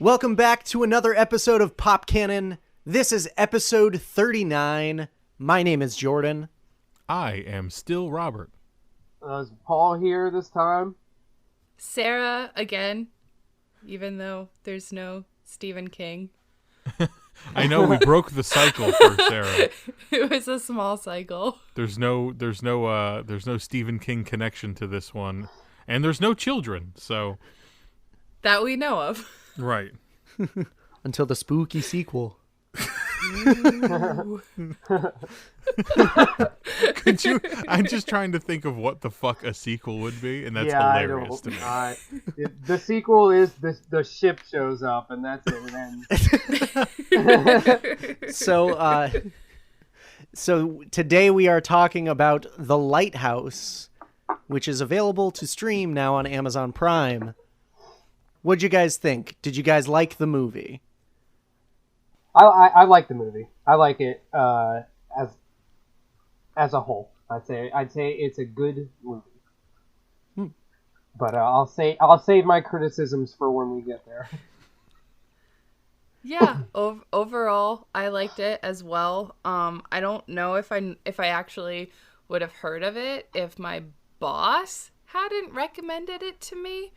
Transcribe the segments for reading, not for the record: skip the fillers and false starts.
Welcome back to another episode of Pop Kannon. This is episode 39. My name is Jordan. I am still Robert. Is Paul here this time? Sarah again, even though there's no Stephen King. I know we broke the cycle for Sarah. It was a small cycle. There's no Stephen King connection to this one, and there's no children. So that we know of. Right. Until the spooky sequel. Could you? I'm just trying to think of what the fuck a sequel would be, and that's hilarious to me. The sequel is the ship shows up, and that's it. And So today we are talking about The Lighthouse, which is available to stream now on Amazon Prime. What'd you guys think? Did you guys like the movie? I like the movie. I like it as a whole. I'd say it's a good movie. But I'll save my criticisms for when we get there. Yeah, overall, I liked it as well. I don't know if I actually would have heard of it if my boss hadn't recommended it to me,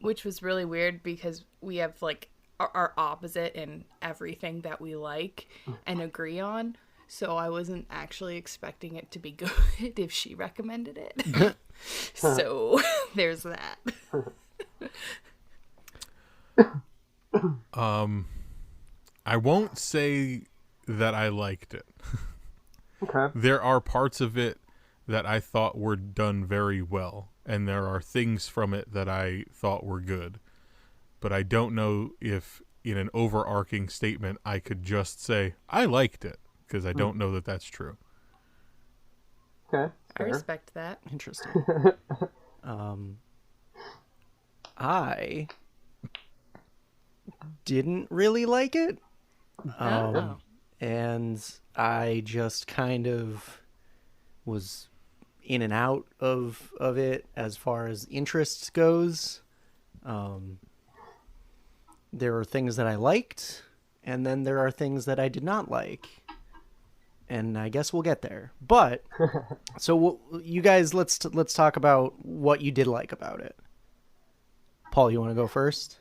which was really weird because we have like our opposite in everything that we like and agree on. So I wasn't actually expecting it to be good if she recommended it. So there's that. I won't say that I liked it. Okay. There are parts of it that I thought were done very well, and there are things from it that I thought were good. But I don't know if, in an overarching statement, I could just say, I liked it, because I don't know that that's true. Okay. I respect that. Interesting. I didn't really like it. And I just kind of was in and out of it as far as interest goes. There are things that I liked, and then there are things that I did not like. And I guess we'll get there. But so you guys, let's talk about what you did like about it. Paul, you want to go first?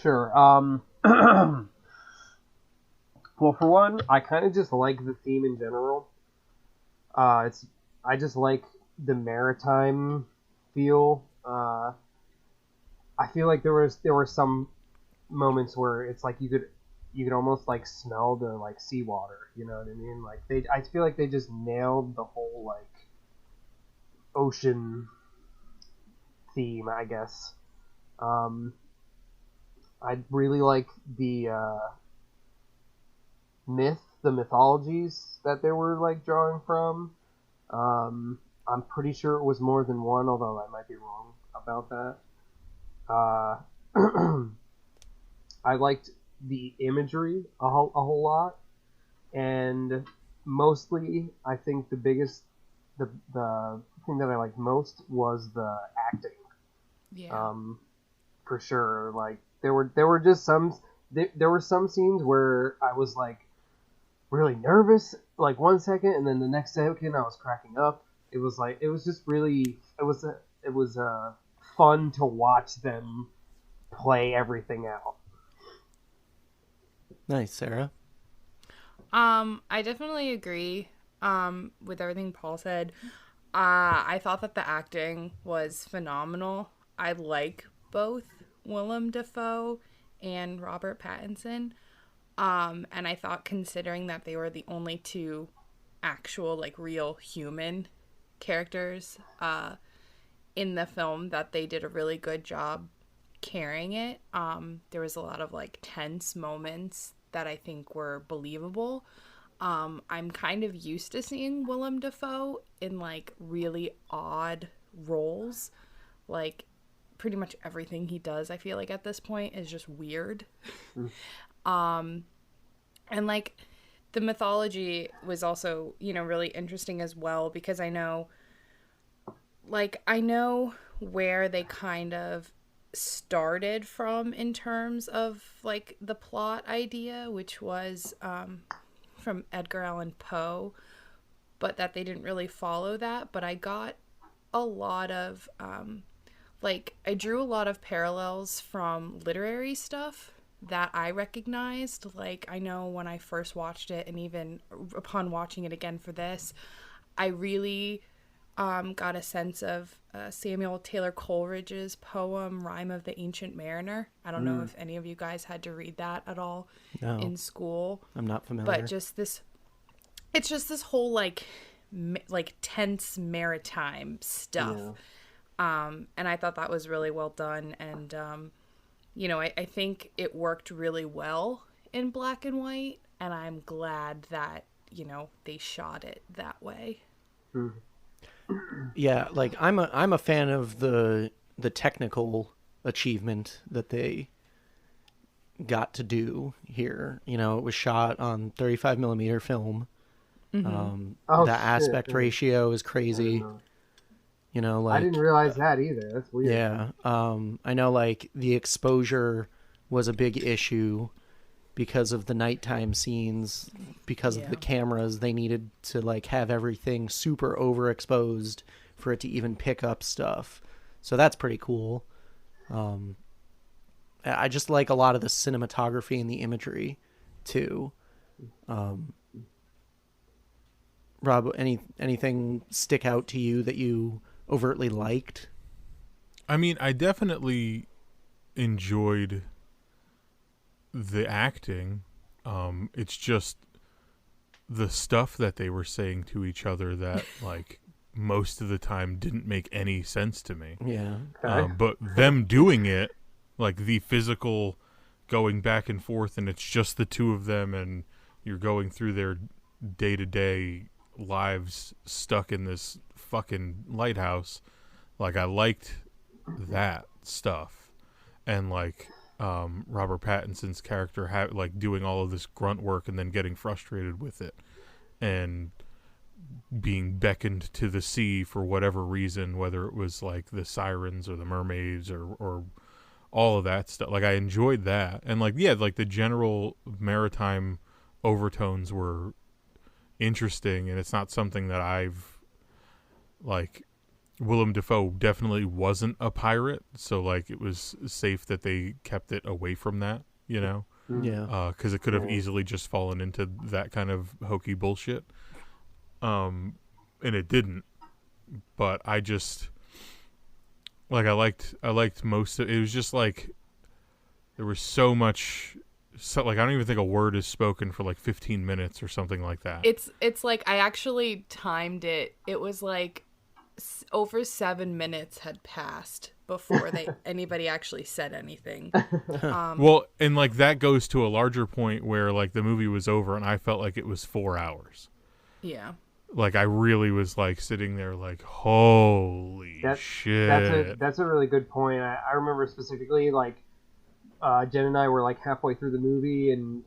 Sure. Well, for one, I kind of just like the theme in general. I just like the maritime feel. I feel like there were some moments where it's like you could almost like smell the like seawater, you know what I mean? Like I feel like they just nailed the whole like ocean theme, I guess. I really like the mythologies that they were like drawing from. I'm pretty sure it was more than one, although I might be wrong about that. I liked the imagery a whole lot, and mostly I think the thing that I liked most was the acting. Yeah. For sure. Like there were just some scenes where I was like really nervous, like 1 second, and then the next second I was cracking up. It was fun to watch them play everything out. Nice, Sarah. I definitely agree with everything Paul said. I thought that the acting was phenomenal. I like both Willem Dafoe and Robert Pattinson. And I thought, considering that they were the only two actual, like, real human characters in the film, that they did a really good job carrying it. There was a lot of like tense moments that I think were believable. I'm kind of used to seeing Willem Dafoe in like really odd roles. Like pretty much everything he does, I feel like at this point, is just weird. And like the mythology was also, you know, really interesting as well, because I know where they kind of started from in terms of like the plot idea, which was from Edgar Allan Poe, but that they didn't really follow that. But I got a lot of like I drew a lot of parallels from literary stuff that I recognized. Like, I know when I first watched it, and even upon watching it again for this, I really got a sense of Samuel Taylor Coleridge's poem Rime of the Ancient Mariner. I don't know if any of you guys had to read that at all in school. I'm not familiar. But it's just this whole like tense maritime stuff. And I thought that was really well done. And, you know, I think it worked really well in black and white. And I'm glad that, you know, they shot it that way. Yeah, like I'm a fan of the technical achievement that they got to do here. You know, it was shot on 35 millimeter film. The aspect ratio is crazy. You know, like I didn't realize that either. That's weird. Yeah. I know like the exposure was a big issue because of the nighttime scenes, because of the cameras. They needed to like have everything super overexposed for it to even pick up stuff. So that's pretty cool. I just like a lot of the cinematography and the imagery too. Rob, anything stick out to you that you overtly liked? I mean, I definitely enjoyed the acting. It's just the stuff that they were saying to each other that like most of the time didn't make any sense to me. Yeah. But them doing it, like the physical going back and forth, and it's just the two of them, and you're going through their day-to-day lives stuck in this fucking lighthouse. Like, I liked that stuff. And like Robert Pattinson's character like doing all of this grunt work and then getting frustrated with it and being beckoned to the sea for whatever reason, whether it was like the sirens or the mermaids or all of that stuff. Like, I enjoyed that. And like, yeah, like the general maritime overtones were interesting, and it's not something that I've like. Willem Dafoe definitely wasn't a pirate, so like it was safe that they kept it away from that, you know? Yeah. Because it could have easily just fallen into that kind of hokey bullshit. And it didn't. But I just like I liked most of it. It was just like there was so much. So like I don't even think a word is spoken for like 15 minutes or something like that. It's like I actually timed it. It was like over 7 minutes had passed before anybody actually said anything. Well, and like that goes to a larger point where like the movie was over and I felt like it was 4 hours. Yeah. Like I really was like sitting there like, holy shit. That's a really good point. I remember specifically like Jen and I were like halfway through the movie, and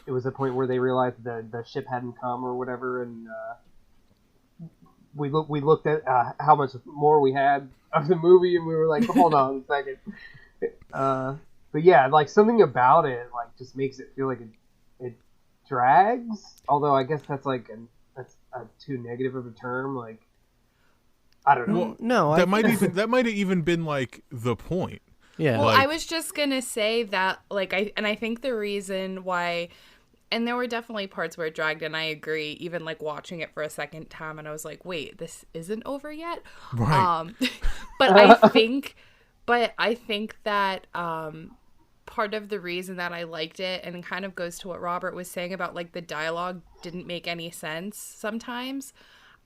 it was a point where they realized the ship hadn't come or whatever, and we looked at how much more we had of the movie, and we were like, hold on a second. But yeah, like something about it like just makes it feel like it drags. Although I guess that's like that's too negative of a term. Like I don't know. Well, no, that might have even been like the point. Yeah. Well, like, I was just gonna say that like I think the reason why. And there were definitely parts where it dragged, and I agree. Even like watching it for a second time, and I was like, "Wait, this isn't over yet." Right. But I think that part of the reason that I liked it, and it kind of goes to what Robert was saying about like the dialogue didn't make any sense sometimes.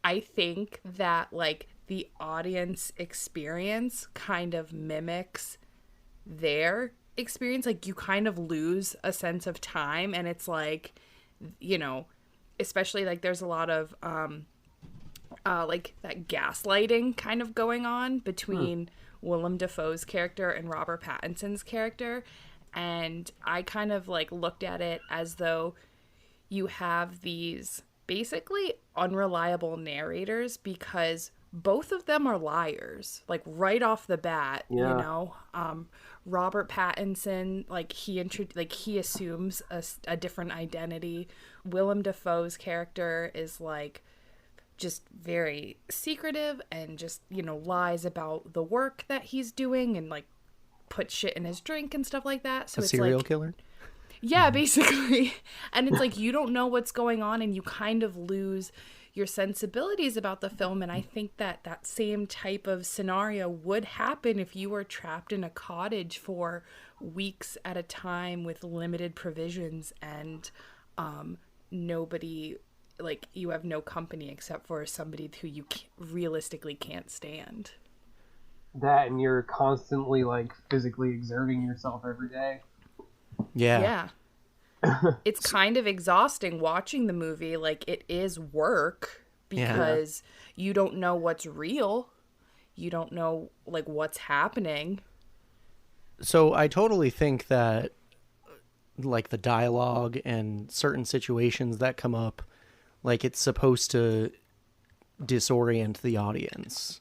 I think that like the audience experience kind of mimics their experience. Like you kind of lose a sense of time, and it's like, you know, especially like there's a lot of like that gaslighting kind of going on between Willem Dafoe's character and Robert Pattinson's character, and I kind of like looked at it as though you have these basically unreliable narrators, because both of them are liars, like right off the bat. Yeah. You know, Robert Pattinson, like he assumes a different identity. Willem Dafoe's character is like just very secretive and just, you know, lies about the work that he's doing and like put shit in his drink and stuff like that. So A it's serial like, killer? yeah, basically. And it's like you don't know what's going on and you kind of lose your sensibilities about the film. And I think that that same type of scenario would happen if you were trapped in a cottage for weeks at a time with limited provisions and nobody, like, you have no company except for somebody who you realistically can't stand. That, and you're constantly like physically exerting yourself every day. Yeah. It's kind of exhausting watching the movie. Like, it is work because you don't know what's real. You don't know, like, what's happening. So I totally think that, like, the dialogue and certain situations that come up, like, it's supposed to disorient the audience.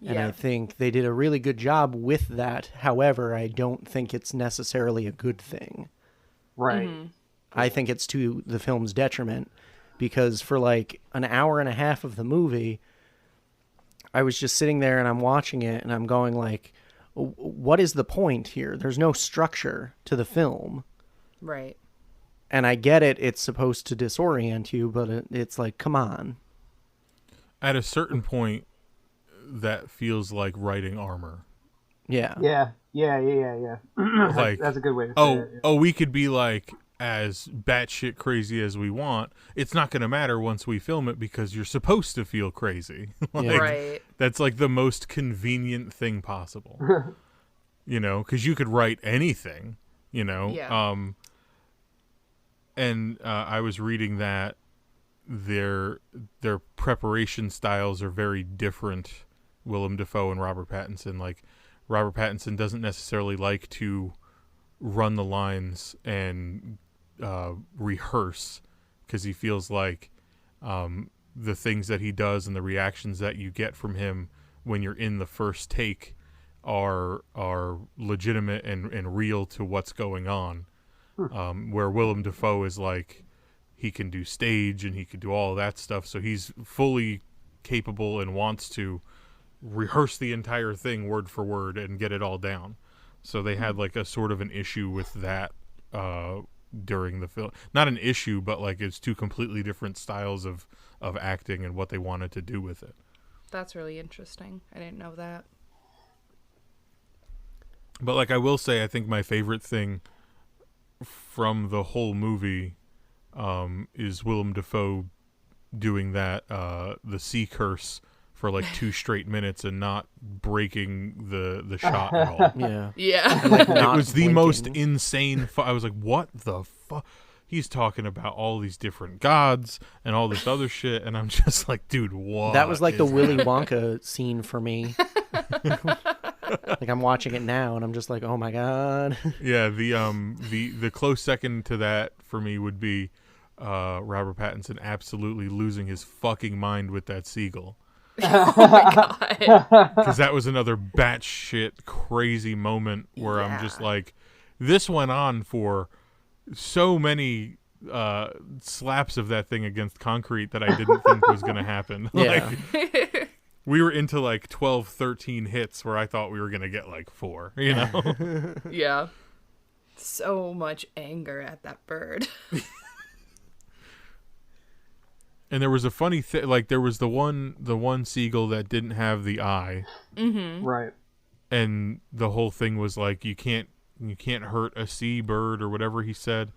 And I think they did a really good job with that. However, I don't think it's necessarily a good thing. Right. Mm-hmm. I think it's to the film's detriment because for like an hour and a half of the movie, I was just sitting there and I'm watching it and I'm going like, what is the point here? There's no structure to the film. Right. And I get it. It's supposed to disorient you, but it's like, come on. At a certain point, that feels like writing armor. Yeah. Yeah. Like, that's a good way to say it. Oh, we could be like as batshit crazy as we want. It's not going to matter once we film it because you're supposed to feel crazy. Like, right. That's like the most convenient thing possible. You know, because you could write anything, you know. Yeah. And I was reading that their preparation styles are very different. Willem Dafoe and Robert Pattinson. Like, Robert Pattinson doesn't necessarily like to run the lines and rehearse because he feels like the things that he does and the reactions that you get from him when you're in the first take are legitimate and real to what's going on. Where Willem Dafoe is like, he can do stage and he can do all of that stuff, so he's fully capable and wants to rehearse the entire thing word for word and get it all down. So they had like a sort of an issue with that during the film. Not an issue, but like it's two completely different styles of acting and what they wanted to do with it. That's really interesting. I didn't know that. But like I will say, I think my favorite thing from the whole movie is Willem Dafoe doing that the sea curse for like 2 straight minutes and not breaking the shot at all. Yeah. Yeah. Like, It was the blinking. most insane I was like, what the fuck? He's talking about all these different gods and all this other shit, and I'm just like, dude, what? That was like the is Willy Wonka scene for me. Like, I'm watching it now and I'm just like, oh my god. Yeah, the close second to that for me would be Robert Pattinson absolutely losing his fucking mind with that seagull. Oh my god. Because that was another batshit crazy moment where I'm just like, this went on for so many slaps of that thing against concrete that I didn't think was going to happen. Yeah. Like, we were into like 12, 13 hits where I thought we were going to get like 4, you know? Yeah. So much anger at that bird. And there was a funny thing, like there was the one seagull that didn't have the eye. Mm-hmm. Right. And the whole thing was like, you can't hurt a seabird or whatever he said,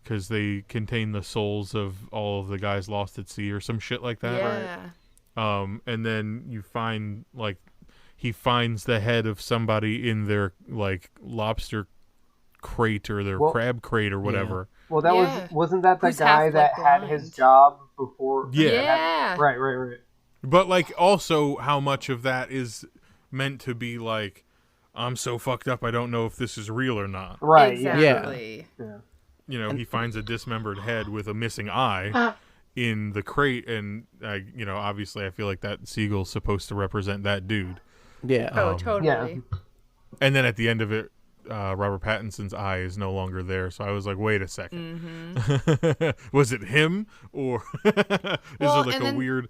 because they contain the souls of all of the guys lost at sea or some shit like that. Yeah. And then you find like he finds the head of somebody in their like lobster crate or their crab crate or whatever. Well, that wasn't that the Who's guy half, that like, had blind. his job before? Yeah. Right. But like also how much of that is meant to be like, I'm so fucked up I don't know if this is real or not. Right. Exactly. Yeah. You know, he finds a dismembered head with a missing eye. in the crate, and obviously I feel like that seagull's supposed to represent that dude. Yeah. Oh, Um, totally. Yeah. And then at the end of it, Robert Pattinson's eye is no longer there. So I was like, wait a second. Was it him? Or is Well, there like and a then- weird...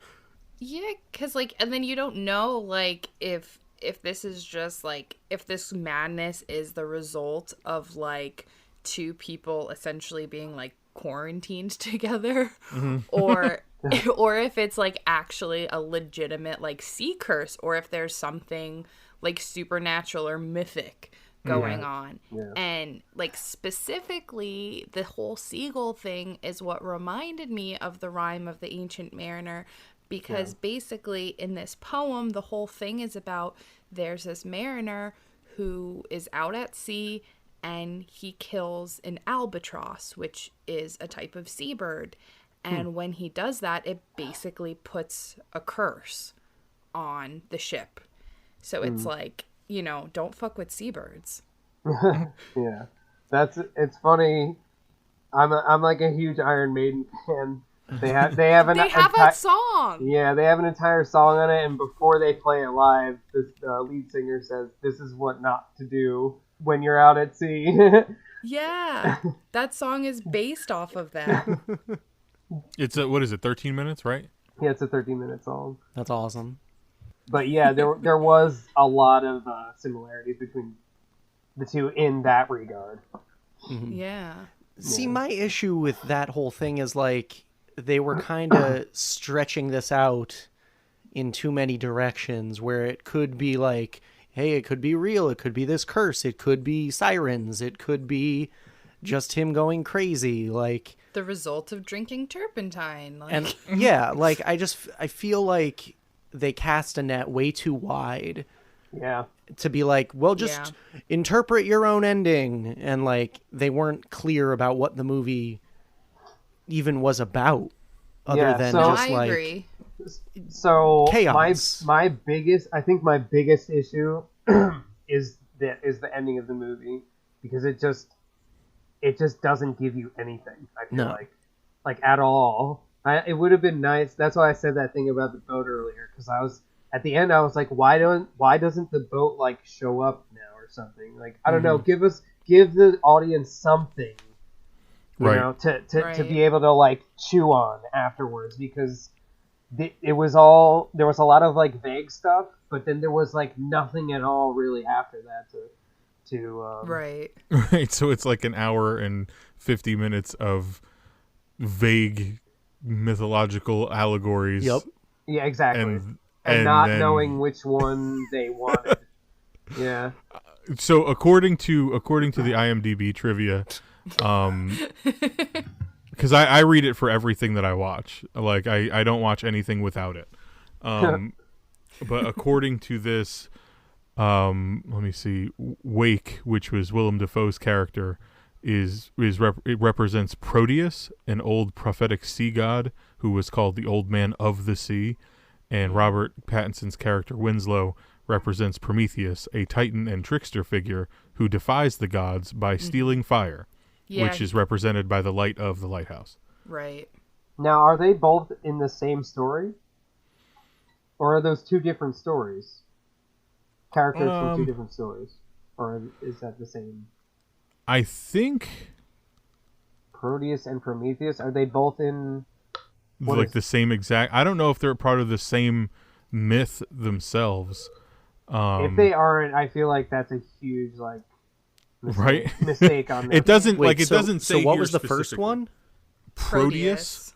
Yeah, because, like, and then you don't know, like, if this is just, like, if this madness is the result of, like, two people essentially being, like, quarantined together, or or if it's, like, actually a legitimate, like, sea curse, or if there's something, like, supernatural or mythic going on. Yeah. And, like, specifically, the whole seagull thing is what reminded me of the rhyme of the Ancient Mariner, because basically in this poem, the whole thing is about there's this mariner who is out at sea and he kills an albatross, which is a type of seabird. And when he does that, it basically puts a curse on the ship. So it's like, don't fuck with seabirds. Yeah, it's funny. I'm like a huge Iron Maiden fan. They have that song. Yeah, they have an entire song on it, and before they play it live, the lead singer says, "This is what not to do when you're out at sea." Yeah, that song is based off of that. It's what is it, 13 minutes, right? Yeah, it's a 13-minute song. That's awesome. But yeah, there was a lot of similarities between the two in that regard. Yeah. See, my issue with that whole thing is like they were kind of stretching this out in too many directions, where it could be like, hey, it could be real, it could be this curse, it could be sirens, it could be just him going crazy, like The result of drinking turpentine. Like, and yeah, like I feel like they cast a net way too wide Yeah. to be like, well, just interpret your own ending, and like they weren't clear about what the movie even was about, other than so- just I like agree. So Chaos. my biggest issue is the ending of the movie, because it just doesn't give you anything. I feel No. like at all. It would have been nice. That's why I said that thing about the boat earlier, because I was at the end. I was like, why doesn't the boat like show up now or something? Like, I don't know. Give the audience something, you Right. know, to Right. be able to like chew on afterwards, because it was all, there was a lot of like vague stuff, but then there was like nothing at all really after that to Right. Right, so it's like an hour and 50 minutes of vague mythological allegories. Yep. yeah, exactly, And not then- knowing which one they wanted. Yeah. So according to the IMDb trivia, because I read it for everything that I watch. Like I don't watch anything without it. But according to this, let me see, Wake, which was Willem Dafoe's character, it represents Proteus, an old prophetic sea god who was called the Old Man of the Sea, and Robert Pattinson's character Winslow represents Prometheus, a titan and trickster figure who defies the gods by stealing fire, Yeah. which is represented by the light of the lighthouse. Right. Now, are they both in the same story, or are those two different stories? Characters from two different stories, or is that the same? I think Proteus and Prometheus, are they both in? What like is- the same exact. I don't know if they're part of the same myth themselves. If they aren't, I feel like that's a huge like Right? mistake on that. It doesn't Wait, like it so, doesn't say. So what here was the first specifically. one? Proteus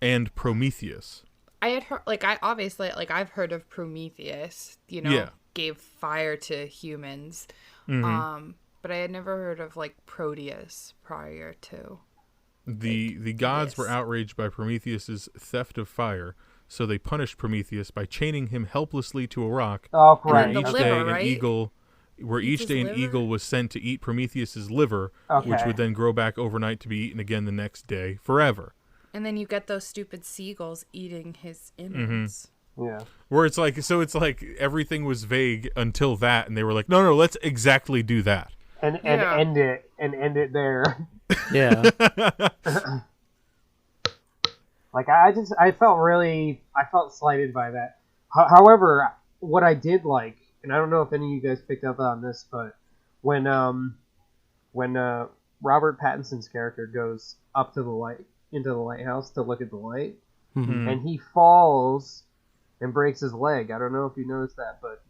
and Prometheus. I had heard, like, I've heard of Prometheus, Yeah. gave fire to humans. Mm-hmm. But I had never heard of, like, Proteus prior to. The gods this. were outraged by Prometheus's theft of fire, so they punished Prometheus by chaining him helplessly to a rock. Oh, And right. then Each the day liver, an right? eagle, where Eats each his day an liver? eagle was sent to eat Prometheus's liver, which Okay. would then grow back overnight to be eaten again the next day forever. And then you get those stupid seagulls eating his innards. Yeah. Where it's like everything was vague until that, and they were like, no, let's exactly do that. And Yeah. end it there. Yeah. Like I felt slighted by that. However, what I did like, and I don't know if any of you guys picked up on this, but when Robert Pattinson's character goes up to into the lighthouse to look at the light, and he falls and breaks his leg. I don't know if you noticed that, but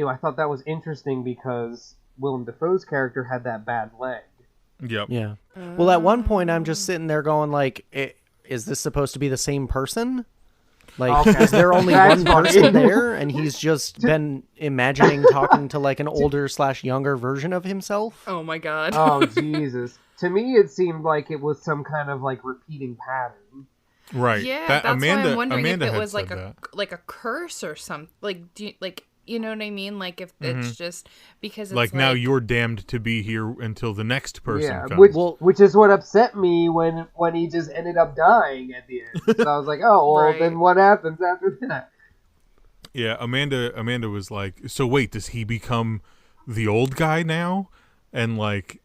I thought that was interesting because Willem Dafoe's character had that bad leg. Yep. Yeah. Well, at one point, I'm just sitting there going, like, is this supposed to be the same person? Like, is there only one person there, and he's just been imagining talking to, like, an older/younger version of himself? Oh, my God. Oh, Jesus. To me, it seemed like it was some kind of, like, repeating pattern. Right. Yeah, that's why I'm wondering if it was like a curse or something. Like, you know what I mean? Like, if it's just because it's like now you're damned to be here until the next person comes. Which is what upset me when he just ended up dying at the end. So I was like, oh, well, Right. then what happens after that? Yeah, Amanda was like, so wait, does he become the old guy now? And like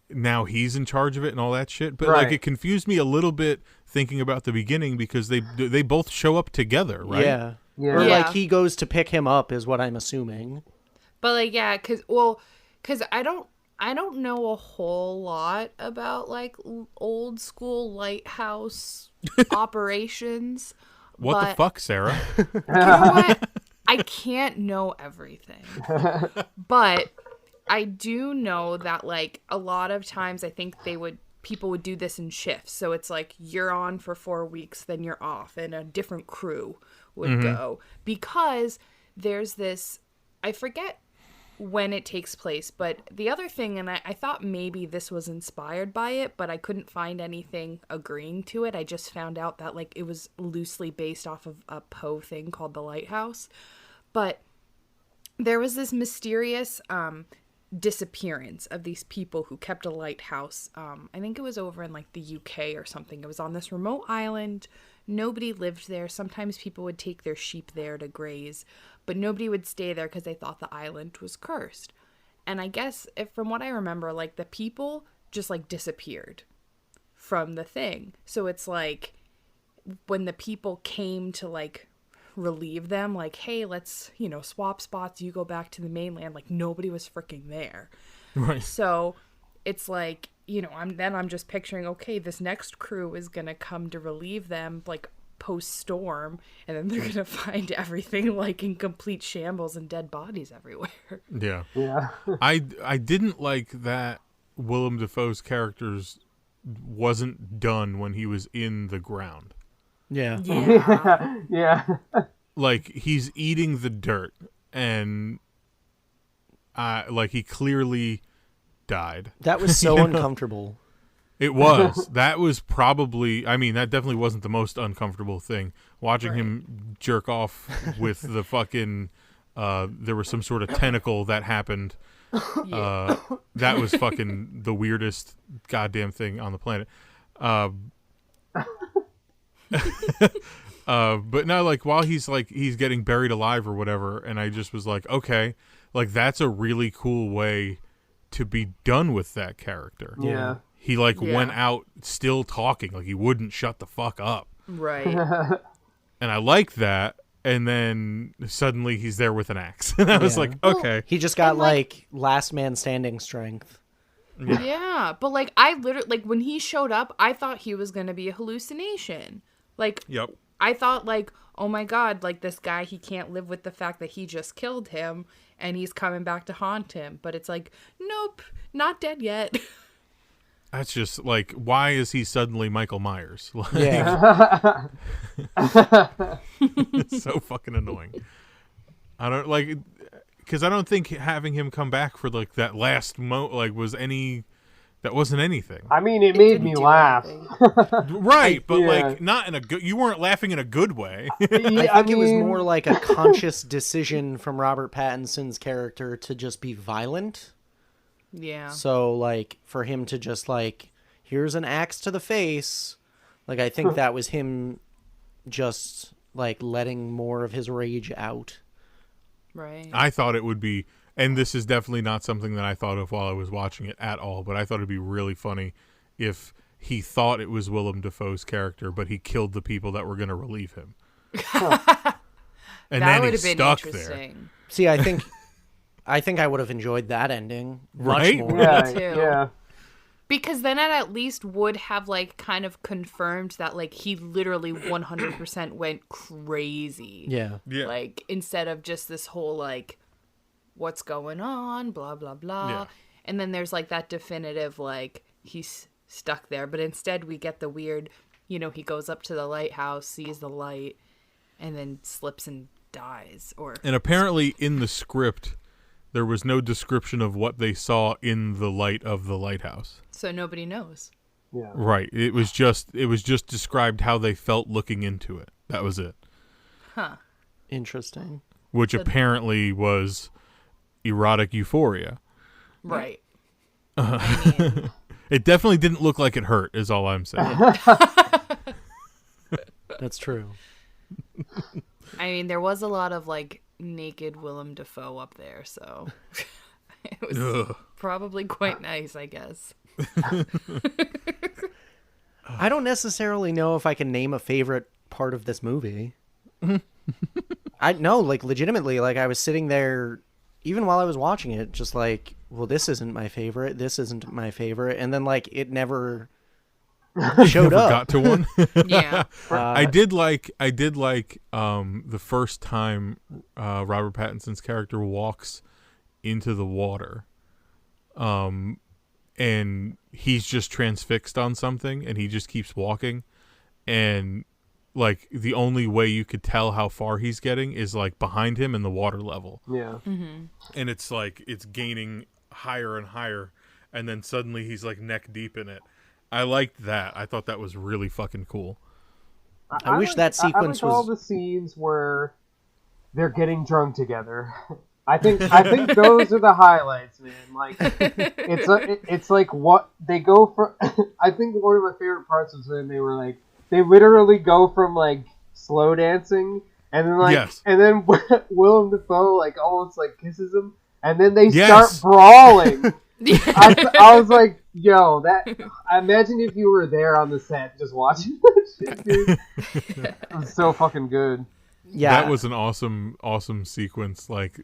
now he's in charge of it and all that shit. But like it confused me a little bit thinking about the beginning because they both show up together, right? Yeah. Or like he goes to pick him up is what I'm assuming. But like, yeah, because I don't know a whole lot about like old school lighthouse operations. What the fuck, Sarah? You know what? I can't know everything. But I do know that like a lot of times I think people would do this in shifts. So it's like you're on for 4 weeks, then you're off, and a different crew would go. Because there's this, I forget when it takes place, but the other thing, and I thought maybe this was inspired by it, but I couldn't find anything agreeing to it. I just found out that like it was loosely based off of a Poe thing called the Lighthouse. But there was this mysterious disappearance of these people who kept a lighthouse. I think it was over in like the UK or something. It was on this remote island. Nobody lived there. Sometimes people would take their sheep there to graze, but nobody would stay there because they thought the island was cursed. And I guess from what I remember, like the people just like disappeared from the thing. So it's like when the people came to like relieve them, like, hey, let's, swap spots, you go back to the mainland, like nobody was freaking there. Right. So it's like, I'm just picturing, okay, this next crew is gonna come to relieve them like post-storm, and then they're gonna find everything like in complete shambles and dead bodies everywhere. Yeah. Yeah. I didn't like that Willem Dafoe's characters wasn't done when he was in the ground. Yeah. Yeah. Like he's eating the dirt, and like he clearly died. That was so uncomfortable. It was. That was probably, I mean, that definitely wasn't the most uncomfortable thing. Watching him jerk off with the fucking, there was some sort of tentacle that happened. That was fucking the weirdest goddamn thing on the planet. But no, like while he's getting buried alive or whatever, and I just was like, okay, like that's a really cool way to be done with that character. Yeah. He went out still talking, like he wouldn't shut the fuck up. Right. And I like that. And then suddenly he's there with an axe. And I was like, okay. He just got like last man standing strength. Yeah, but like I literally, like when he showed up, I thought he was going to be a hallucination. Like, Yep. I thought like, oh my God, like this guy, he can't live with the fact that he just killed him and he's coming back to haunt him. But it's like, nope, not dead yet. That's just like, why is he suddenly Michael Myers? Like, Yeah. it's so fucking annoying. I don't like, because I don't think having him come back for like that last that wasn't anything. I mean, it made me laugh. Right, but like not in a good. You weren't laughing in a good way. I think it was more like a conscious decision from Robert Pattinson's character to just be violent. Yeah. So like for him to just like, here's an axe to the face. Like I think that was him just like letting more of his rage out. Right. I thought it would be, and this is definitely not something that I thought of while I was watching it at all, but I thought it'd be really funny if he thought it was Willem Dafoe's character, but he killed the people that were going to relieve him. And That then would he's have been stuck there. interesting. See, I think I would have enjoyed that ending much Right? more. Yeah, Me too. yeah. Because then it at least would have, like, kind of confirmed that, like, he literally 100% went crazy. Yeah. Yeah. Like, instead of just this whole, like, what's going on, blah, blah, blah. Yeah. And then there's, like, that definitive, like, he's stuck there. But instead we get the weird, he goes up to the lighthouse, sees the light, and then slips and dies. And apparently in the script, there was no description of what they saw in the light of the lighthouse. So nobody knows. Yeah. Right. It was just described how they felt looking into it. That was it. Huh. Interesting. Which So- apparently was erotic euphoria. Right. I mean, It definitely didn't look like it hurt, is all I'm saying. That's true. there was a lot of, like, naked Willem Dafoe up there, so it was Ugh. probably quite nice, I guess. I don't necessarily know if I can name a favorite part of this movie. I know, like, legitimately, like, I was sitting there, even while I was watching it, just like, well, this isn't my favorite, this isn't my favorite, and then, like, it never showed Never up. got to one. Yeah. I did like the first time Robert Pattinson's character walks into the water, and he's just transfixed on something, and he just keeps walking, and like the only way you could tell how far he's getting is like behind him in the water level, Yeah. and it's like it's gaining higher and higher, and then suddenly he's like neck deep in it. I liked that. I thought that was really fucking cool. I wish that sequence I like all was- the scenes where they're getting drunk together. I think those are the highlights, man. Like it's like what they go from. I think one of my favorite parts was when they literally go from like slow dancing and then Yes. and then Willem Dafoe like almost like kisses him and then they Yes. start brawling. I was like, yo, I imagine if you were there on the set just watching that shit, dude. It was so fucking good. Yeah. That was an awesome sequence. Like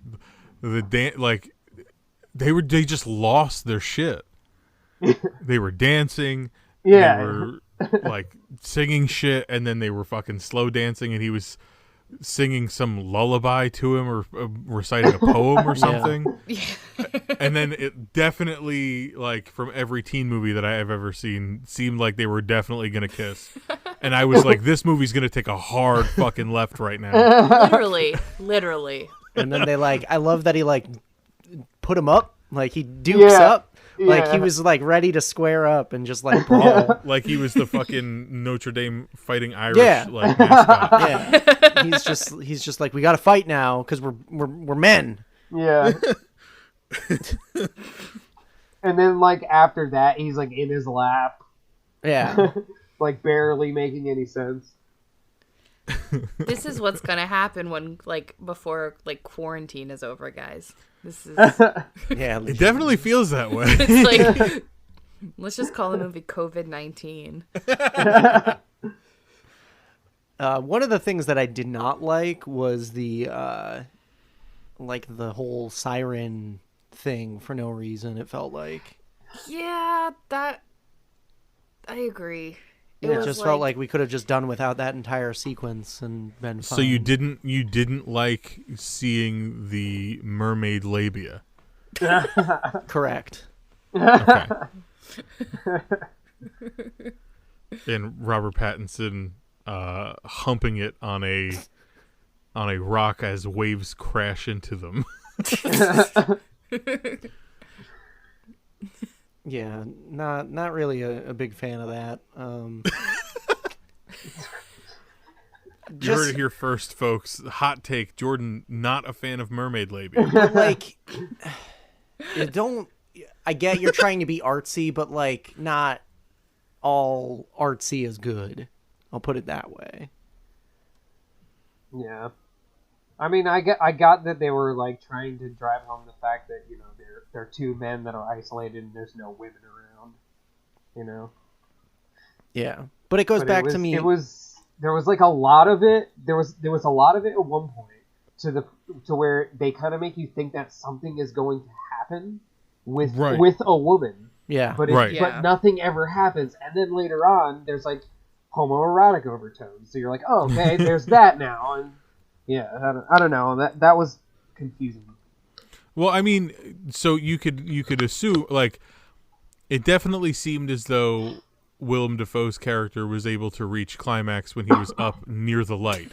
like they just lost their shit. They were dancing. Yeah. They were like singing shit, and then they were fucking slow dancing, and he was singing some lullaby to him or reciting a poem or something. And then it definitely, like, from every teen movie that I have ever seen, seemed like they were definitely gonna kiss. And I was like, this movie's gonna take a hard fucking left right now. Literally. And then they like, I love that he like put him up, like he dukes up, like he Yeah. was like ready to square up and just like brawl. Like he was the fucking Notre Dame Fighting Irish Yeah. like mascot. Yeah, he's just like, we got to fight now because we're men. Yeah. And then like after that he's like in his lap, Yeah, like barely making any sense. This is what's gonna happen when, like, before, like, quarantine is over, guys. This is yeah. It definitely feels that way. it's like, let's just call the movie COVID-19. One of the things that I did not like was the like the whole siren thing for no reason. It felt like Yeah, that I agree. it was just felt like we could have just done without that entire sequence and been fine. So you didn't like seeing the mermaid labia. Correct. Okay. And Robert Pattinson humping it on a rock as waves crash into them. Yeah, not really a big fan of that. You heard it here first, folks. Hot take: Jordan not a fan of mermaid labia. But like, it don't. I get you're trying to be artsy, but like, not all artsy is good. I'll put it that way. Yeah. I mean, I got that they were like trying to drive home the fact that, you know, they're two men that are isolated and there's no women around, you know. Yeah, but it goes back to me. There was like a lot of it. There was a lot of it at one point to where they kind of make you think that something is going to happen with a woman. Yeah, but but nothing ever happens, and then later on there's like homoerotic overtones. So you're like, oh, okay, there's that now, and yeah, I don't know. That was confusing. Well, I mean, so you could assume, like, it definitely seemed as though Willem Dafoe's character was able to reach climax when he was up near the light.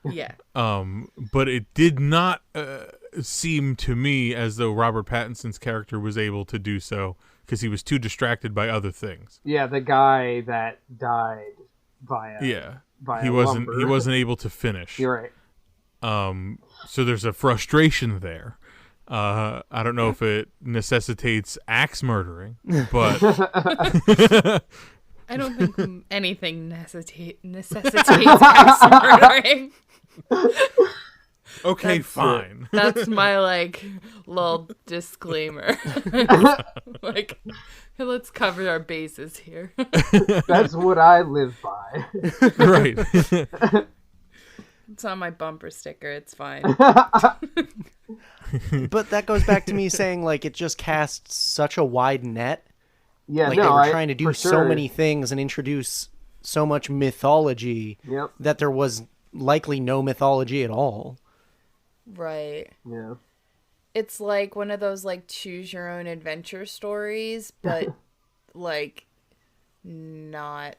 Yeah. But it did not seem to me as though Robert Pattinson's character was able to do so because he was too distracted by other things. Yeah, the guy that died via he wasn't able to finish. You're right. So there's a frustration there. I don't know if it necessitates axe murdering, but I don't think anything necessitates axe murdering. Okay, fine. That's my like little disclaimer. Like, let's cover our bases here. That's what I live by. Right. It's on my bumper sticker. It's fine. But that goes back to me saying, like, it just casts such a wide net. Yeah, like, they were trying to do so many things and introduce so much mythology that there was likely no mythology at all. Right. Yeah. It's like one of those, like, choose your own adventure stories, but like not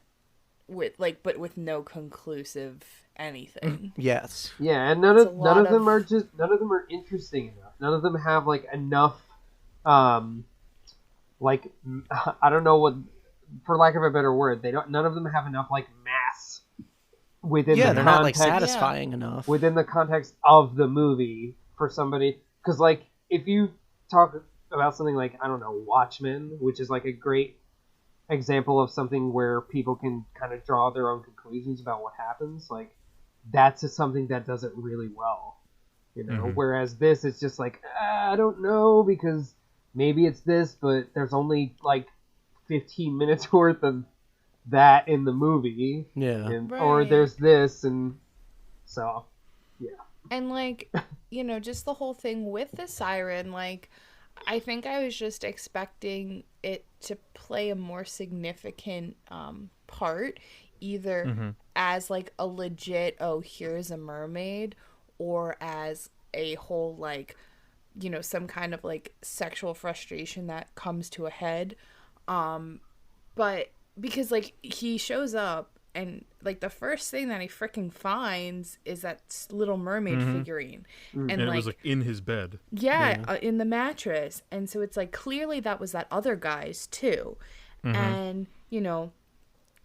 with but with no conclusive anything. Yes. Yeah, and none of them are interesting enough. None of them have like enough like I don't know what, for lack of a better word, none of them have enough like mass within the they're context, not like satisfying enough within the context of the movie for somebody, because like if you talk about something like, I don't know, Watchmen, which is like a great example of something where people can kind of draw their own conclusions about what happens, like that's just something that does it really well, you know. Mm-hmm. Whereas this is just like, I don't know, because maybe it's this, but there's only like 15 minutes worth of that in the movie, or there's this, and so and like, you know, just the whole thing with the siren, like I think I was just expecting it to play a more significant part, either as like a legit, oh, here's a mermaid, or as a whole, like, you know, some kind of like sexual frustration that comes to a head. But because like he shows up and like the first thing that he freaking finds is that Little Mermaid figurine, and it was like in his bed, in the mattress, and so it's like clearly that was that other guy's too, and you know,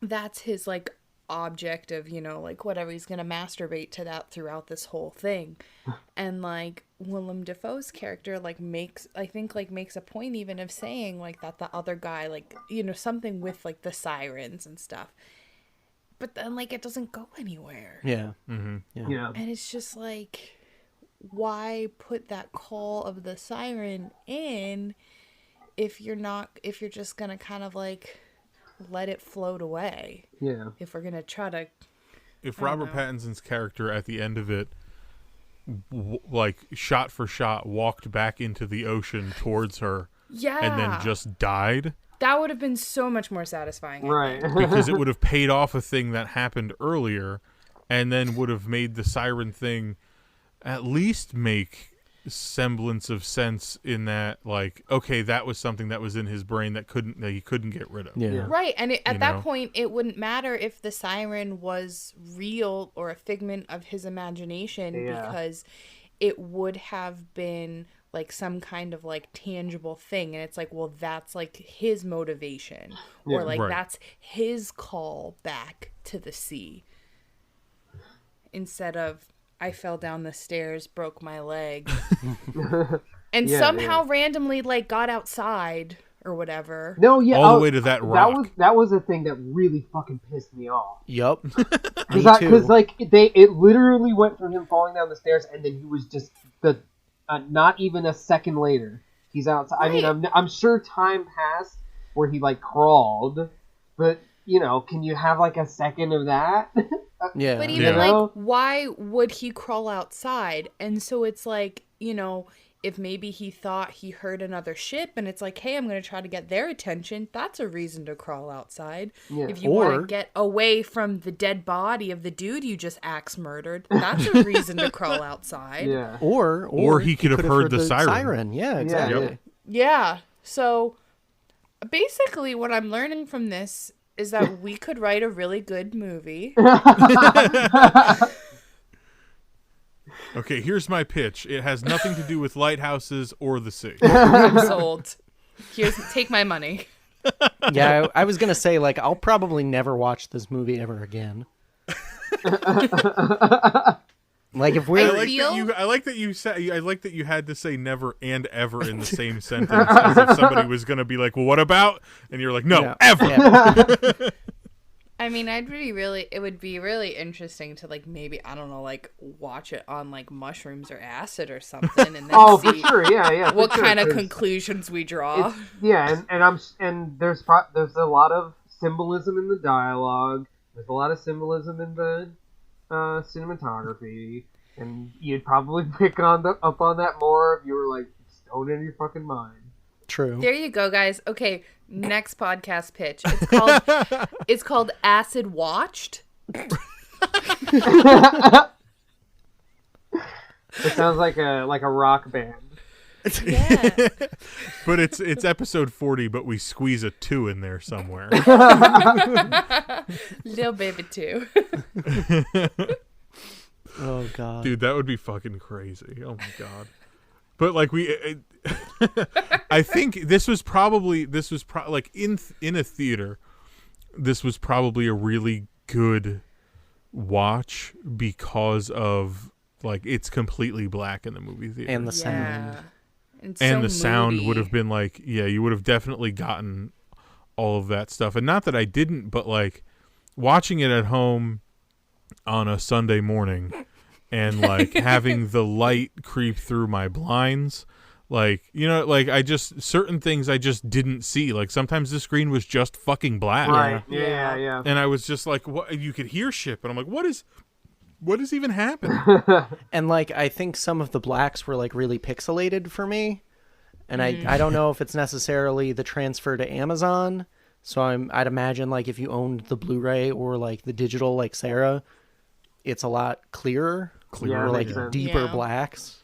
that's his like object of, you know, like whatever, he's gonna masturbate to that throughout this whole thing. And like Willem Dafoe's character like makes a point even of saying like that the other guy, like, you know, something with like the sirens and stuff, but then like it doesn't go anywhere. And it's just like, why put that call of the siren in if you're just gonna kind of like let it float away? If we're gonna try to, if Robert Pattinson's character at the end of it, like shot for shot, walked back into the ocean towards her, and then just died, that would have been so much more satisfying, right? Because it would have paid off a thing that happened earlier, and then would have made the siren thing at least make semblance of sense, in that, like, okay, that was something that was in his brain that he couldn't get rid of. Right. And at that point it wouldn't matter if the siren was real or a figment of his imagination, because it would have been like some kind of like tangible thing, and it's like, well, that's like his motivation, or like that's his call back to the sea, instead of I fell down the stairs, broke my leg, and somehow randomly like got outside or whatever. No, all the way to that rock. That was a thing that really fucking pissed me off. Yup. Because like it literally went from him falling down the stairs, and then he was just not even a second later, he's outside. Right. I mean, I'm sure time passed where he like crawled, but can you have like a second of that? Yeah. But even Yeah. like, why would he crawl outside? And so it's like, if maybe he thought he heard another ship and it's like, hey, I'm going to try to get their attention, that's a reason to crawl outside. Yeah. If you want Or- to get away from the dead body of the dude you just axe murdered, that's a reason to crawl outside. Yeah. Or he could have could've heard the siren. Yeah, exactly. Yep. Yeah. So basically what I'm learning from this is that we could write a really good movie. Okay, here's my pitch. It has nothing to do with lighthouses or the sea. I'm sold. Take my money. Yeah, I was gonna say, like, I'll probably never watch this movie ever again. Like, if we're I like that you had to say never and ever in the same sentence, as if somebody was gonna be like, "Well, what about?" And you're like, "No, Yeah. ever." Yeah. I mean, it would be really interesting to like maybe, I don't know, like watch it on like mushrooms or acid or something, and then Oh, see for sure. Yeah. what for sure, kind of 'cause conclusions we draw. and there's a lot of symbolism in the dialogue. There's a lot of symbolism in the cinematography, and you'd probably pick up on that more if you were like stoned in your fucking mind. True. There you go, guys. Okay, next podcast pitch. It's called Acid Watched. It sounds like a rock band. Yeah. But it's episode 40, but we squeeze a 2 in there somewhere. Lil Baby too. Oh god. Dude, that would be fucking crazy. Oh my god. But like I think this was probably like in a theater, this was probably a really good watch because of like it's completely black in the movie theater. And the sound. And the sound would have been like, yeah, you would have definitely gotten all of that stuff. And not that I didn't, but like watching it at home on a Sunday morning and like having the light creep through my blinds, like, like certain things I just didn't see. Like sometimes the screen was just fucking black. Right. Yeah. And I was just like, what? You could hear shit, but I'm like, what is even happening? And like I think some of the blacks were like really pixelated for me. And I don't know if it's necessarily the transfer to Amazon. So I'd imagine like if you owned the Blu-ray or like the digital like Sarah, it's a lot clearer. Yeah, or like makes sense. deeper Yeah. blacks.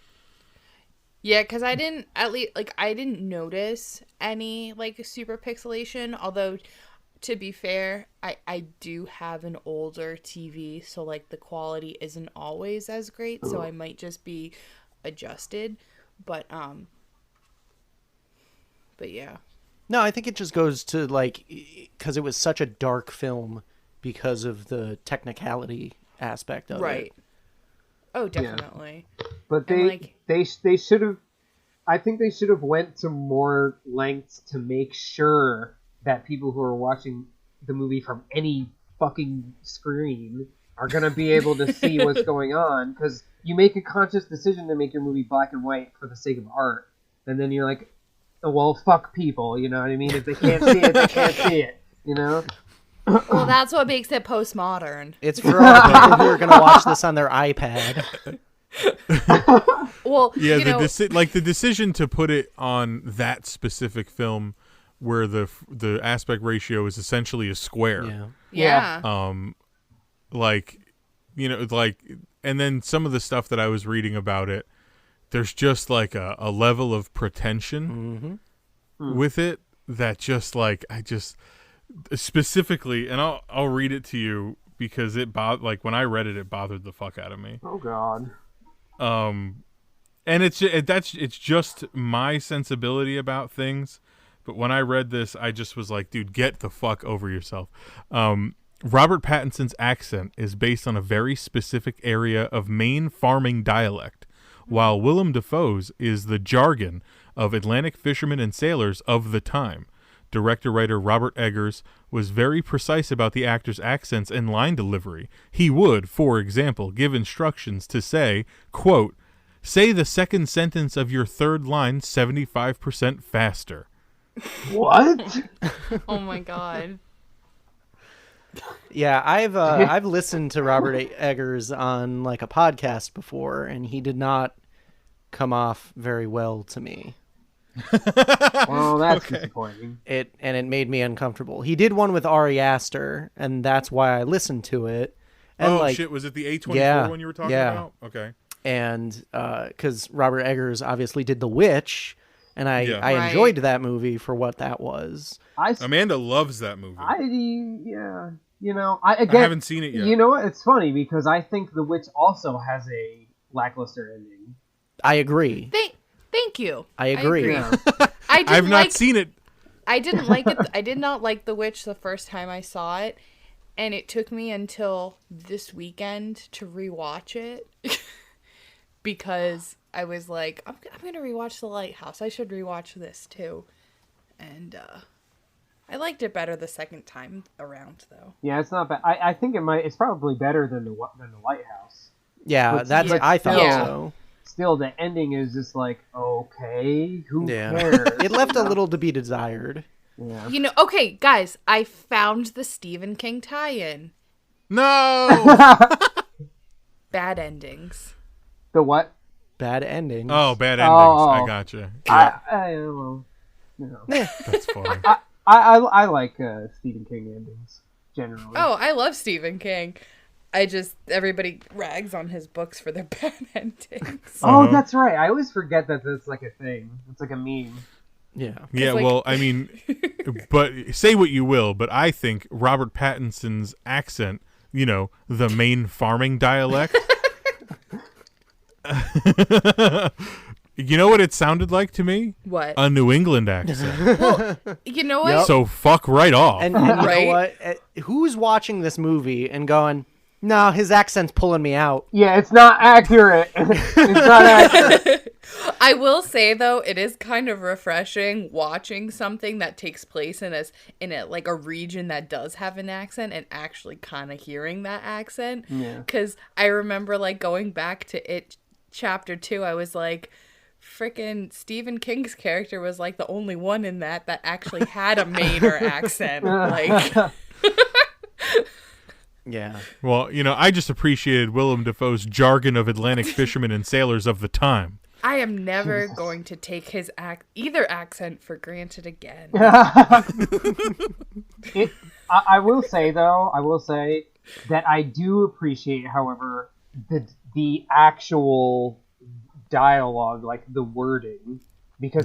Yeah, because I didn't notice any like super pixelation. Although, to be fair, I do have an older TV, so like the quality isn't always as great. So I might just be adjusted, but yeah. No, I think it just goes to like because it was such a dark film because of the technicality aspect of Right. it. Oh, definitely. But And, like- they should have. I think they should have went to more lengths to make sure that people who are watching the movie from any fucking screen are gonna be able to see what's going on. Because you make a conscious decision to make your movie black and white for the sake of art, and then you're like, oh, well, fuck people. You know what I mean? If they can't see it, they can't see it. You know? Well, that's what makes it postmodern. It's for all the people who are going to watch this on their iPad. Well, Yeah, the decision to put it on that specific film, where the aspect ratio is essentially a square. Yeah. Yeah. Like, and then some of the stuff that I was reading about it, there's just like a level of pretension with it that just like specifically, and I'll read it to you because like when I read it, it bothered the fuck out of me. Oh God. And it's just my sensibility about things. But when I read this, I just was like, dude, get the fuck over yourself. Robert Pattinson's accent is based on a very specific area of Maine farming dialect, while Willem Dafoe's is the jargon of Atlantic fishermen and sailors of the time. Director-writer Robert Eggers was very precise about the actors' accents and line delivery. He would, for example, give instructions to say, quote, say the second sentence of your third line 75% faster. What? Oh my god. Yeah, I've listened to Robert Eggers on like a podcast before, and he did not come off very well to me. Well, that's disappointing. It made me uncomfortable. He did one with Ari Aster, and that's why I listened to it. And shit! Was it the A24 one you were talking about? Okay. And because Robert Eggers obviously did The Witch, and I Right. enjoyed that movie for what that was. Amanda loves that movie. I haven't seen it yet. You know what? It's funny because I think The Witch also has a lackluster ending. I agree. Thank you. I agree. Yeah. I've not seen it. I didn't like it. I did not like The Witch the first time I saw it, and it took me until this weekend to rewatch it because I was like, I'm going to rewatch The Lighthouse. I should rewatch this too. And I liked it better the second time around, though. Yeah, it's not bad. I think it's probably better than the Lighthouse. Yeah, I thought so. Still, the ending is just like, okay, who Yeah. cares? It left a little to be desired. Yeah. Okay, guys, I found the Stephen King tie-in. No. Bad endings. The what? Bad endings. Oh, bad endings. I gotcha. Well, That's funny. I like Stephen King endings generally. Oh, I love Stephen King. Everybody rags on his books for their bad endings. Oh, that's right. I always forget that that's like a thing. It's like a meme. Yeah. Yeah, well, I mean, but say what you will, but I think Robert Pattinson's accent, the Maine farming dialect. You know what it sounded like to me? What? A New England accent. Well, you know what? Yep. So fuck right off. And you Right? know what? Who's watching this movie and going, no, his accent's pulling me out. Yeah, it's not accurate. It's not accurate. I will say though, it is kind of refreshing watching something that takes place in a region that does have an accent and actually kind of hearing that accent. Yeah. Because I remember like going back to it, chapter 2, I was like, freaking Stephen King's character was like the only one in that actually had a Mainer accent. Like. Yeah. Well, I just appreciated Willem Dafoe's jargon of Atlantic fishermen and sailors of the time. I am never going to take his either accent for granted again. I will say that I do appreciate, however, the actual dialogue, like the wording, because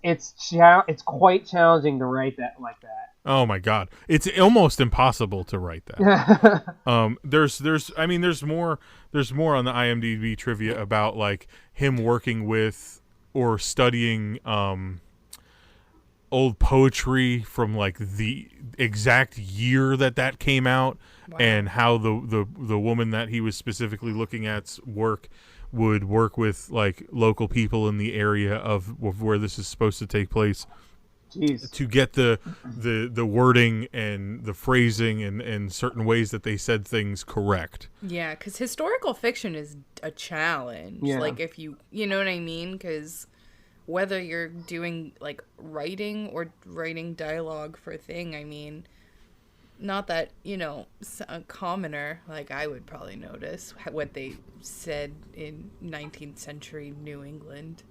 it's quite challenging to write that like that. Oh my god, it's almost impossible to write that. There's more on the IMDb trivia about like him working with or studying old poetry from like the exact year that came out. Wow. And how the woman that he was specifically looking at's work would work with like local people in the area of where this is supposed to take place. Jeez. To get the wording and the phrasing and certain ways that they said things correct. Yeah, because historical fiction is a challenge. Yeah. Like if you know what I mean? Because whether you're doing like writing or writing dialogue for a thing, I mean, not that, a commoner like I would probably notice what they said in 19th century New England.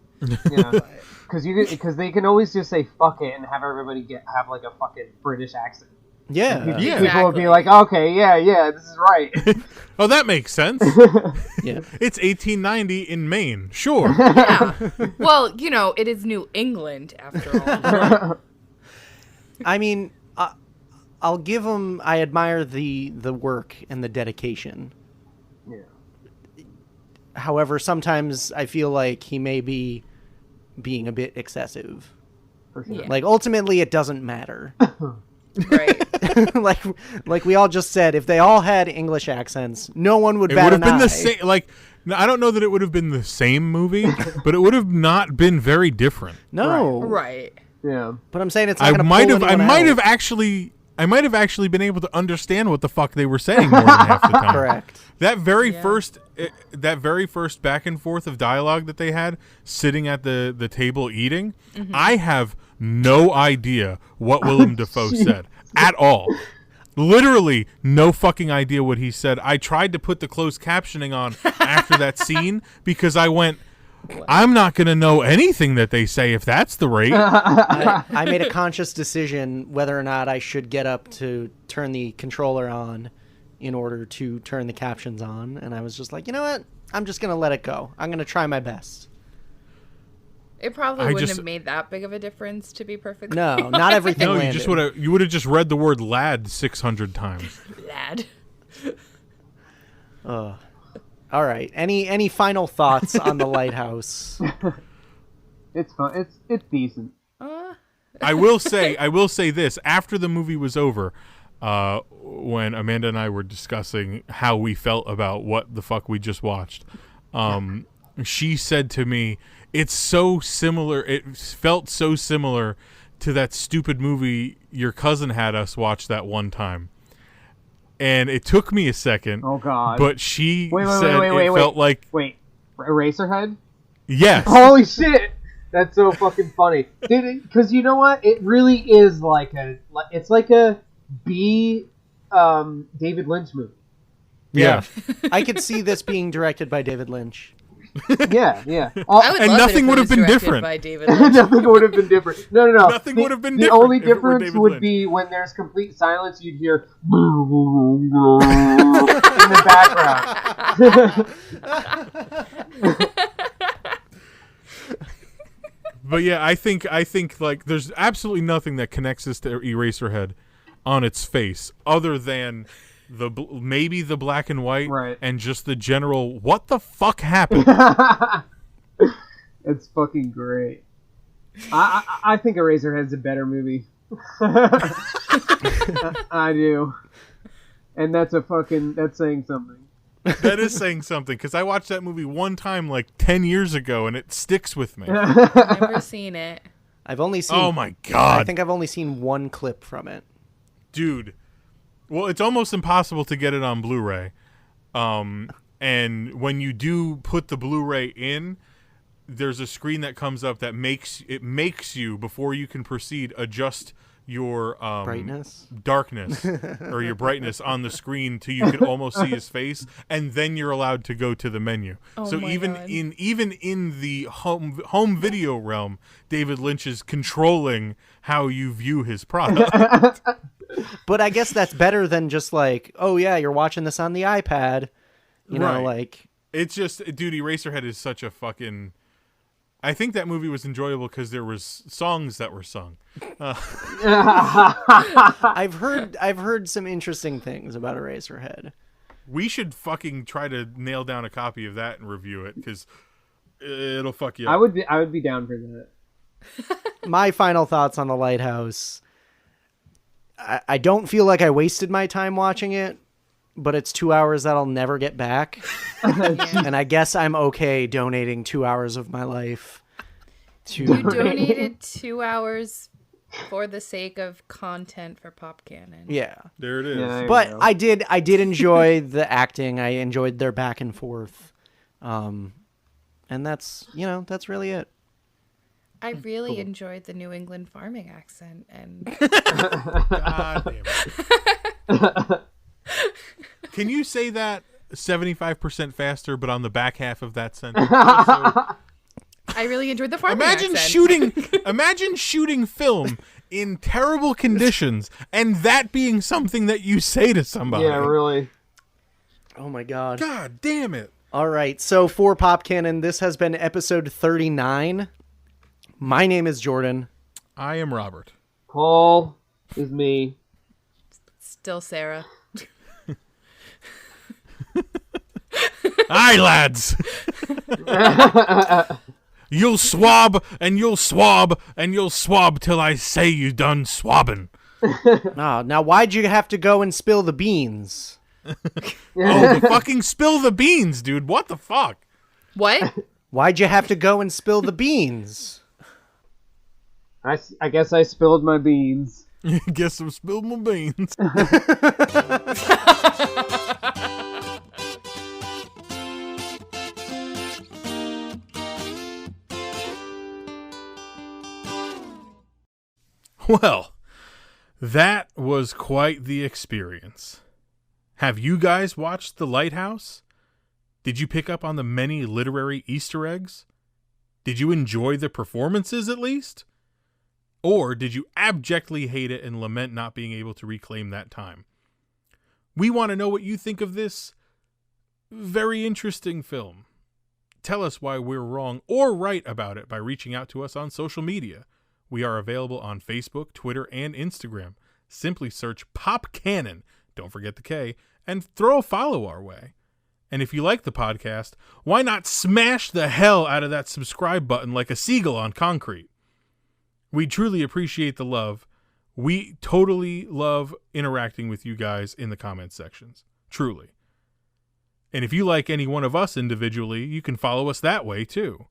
Yeah, because they can always just say fuck it and have everybody have like a fucking British accent. Yeah. People will be like, okay, yeah, this is right. Oh, that makes sense. Yeah. It's 1890 in Maine. Sure. Yeah. Well, it is New England after all. I mean, I'll give him. I admire the work and the dedication. Yeah. However, sometimes I feel like he may be being a bit excessive. For sure. Yeah. Like ultimately, it doesn't matter. Right. like we all just said, if they all had English accents, no one would bat an eye. It would have been the same. Like, I don't know that it would have been the same movie, but it would have not been very different. No. Right. Yeah. But I'm saying it's not going to pull anyone I might have out. actually been able to understand what the fuck they were saying more than half the time. Correct. That very first back and forth of dialogue that they had sitting at the table eating, I have no idea what Willem Dafoe said at all. Literally no fucking idea what he said. I tried to put the closed captioning on after that scene because I went, I'm not going to know anything that they say if that's the rate. I made a conscious decision whether or not I should get up to turn the controller on in order to turn the captions on. And I was just like, you know what? I'm just going to let it go. I'm going to try my best. It probably wouldn't have made that big of a difference, to be perfectly No, not everything No, landed. you would have just read the word lad 600 times. Lad. All right. Any final thoughts on the Lighthouse? It's fun. It's decent. I will say this. After the movie was over, when Amanda and I were discussing how we felt about what the fuck we just watched, she said to me, it's so similar. It felt so similar to that stupid movie your cousin had us watch that one time. And it took me a second. Oh, God. But she wait, said it felt like... Wait, Eraserhead? Yes. Holy shit! That's so fucking funny. Because you know what? It really is like it's like a B David Lynch movie. Yeah. I could see this being directed by David Lynch. Yeah. I would And love nothing it if would it have was been directed different. by David Lynch. Nothing would have been different. No. Nothing would have been the different only if it were difference David would Lynch. be when there's complete silence, you'd hear in the background. But yeah, I think like there's absolutely nothing that connects this to Eraserhead on its face other than maybe the black and white, Right. and just the general what the fuck happened. It's fucking great. I think Eraserhead's a better movie. I do. And that's saying something. That is saying something, because I watched that movie one time like 10 years ago and it sticks with me. Never seen it. I've only seen... Oh my God. I think I've only seen one clip from it. Dude. Well, it's almost impossible to get it on Blu-ray. And when you do put the Blu-ray in, there's a screen that comes up that makes you, before you can proceed, adjust your darkness or your brightness on the screen till you can almost see his face, and then you're allowed to go to the menu. So even in the home video realm, David Lynch is controlling how you view his product. But I guess that's better than just like, oh yeah, you're watching this on the iPad. You know, like... It's just, dude, Eraserhead is such a fucking... I think that movie was enjoyable because there was songs that were sung. I've heard some interesting things about Eraserhead. We should fucking try to nail down a copy of that and review it, because it'll fuck you up. I would be down for that. My final thoughts on The Lighthouse. I don't feel like I wasted my time watching it, but it's 2 hours that I'll never get back. And I guess I'm okay donating 2 hours of my life to... You donated 2 hours for the sake of content for Pop Kannon. Yeah. There it is. Yeah, But I did enjoy the acting. I enjoyed their back and forth. And that's really it. I really enjoyed the New England farming accent, and God damn it. Can you say that 75% faster, but on the back half of that sentence? I really enjoyed the farming accent. Imagine shooting film in terrible conditions, and that being something that you say to somebody. Yeah, really. Oh my God. God damn it. All right. So for Pop Kannon, this has been episode 39. My name is Jordan. I am Robert. Paul is me. Still Sarah. Aye, lads. You'll swab, and you'll swab, and you'll swab till I say you done swabbing. Now why'd you have to go and spill the beans? Oh, fucking spill the beans, dude. What the fuck? What? Why'd you have to go and spill the beans? I guess I spilled my beans. Guess I spilled my beans. Well, that was was quite the experience. Have you guys watched The Lighthouse? Did you pick up on the many literary Easter eggs? Did you enjoy the performances at least? Or did you abjectly hate it and lament not being able to reclaim that time? We want to know what you think of this very interesting film. Tell us why we're wrong or right about it by reaching out to us on social media. We are available on Facebook, Twitter, and Instagram. Simply search Pop Kannon, don't forget the K, and throw a follow our way. And if you like the podcast, why not smash the hell out of that subscribe button like a seagull on concrete? We truly appreciate the love. We totally love interacting with you guys in the comment sections. Truly. And if you like any one of us individually, you can follow us that way too.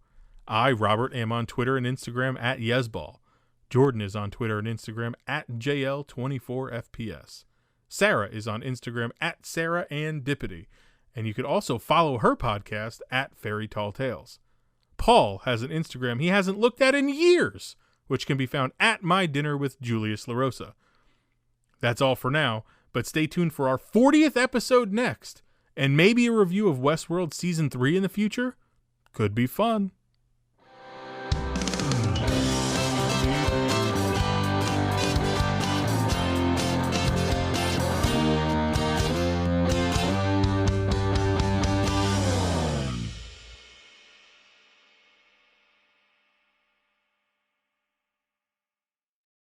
I, Robert, am on Twitter and Instagram at Yesball. Jordan is on Twitter and Instagram at JL24FPS. Sarah is on Instagram at SarahAnnDippity. And you could also follow her podcast at Fairy Tall Tales. Paul has an Instagram he hasn't looked at in years, which can be found at My Dinner with Julius LaRosa. That's all for now, but stay tuned for our 40th episode next, and maybe a review of Westworld Season 3 in the future. Could be fun.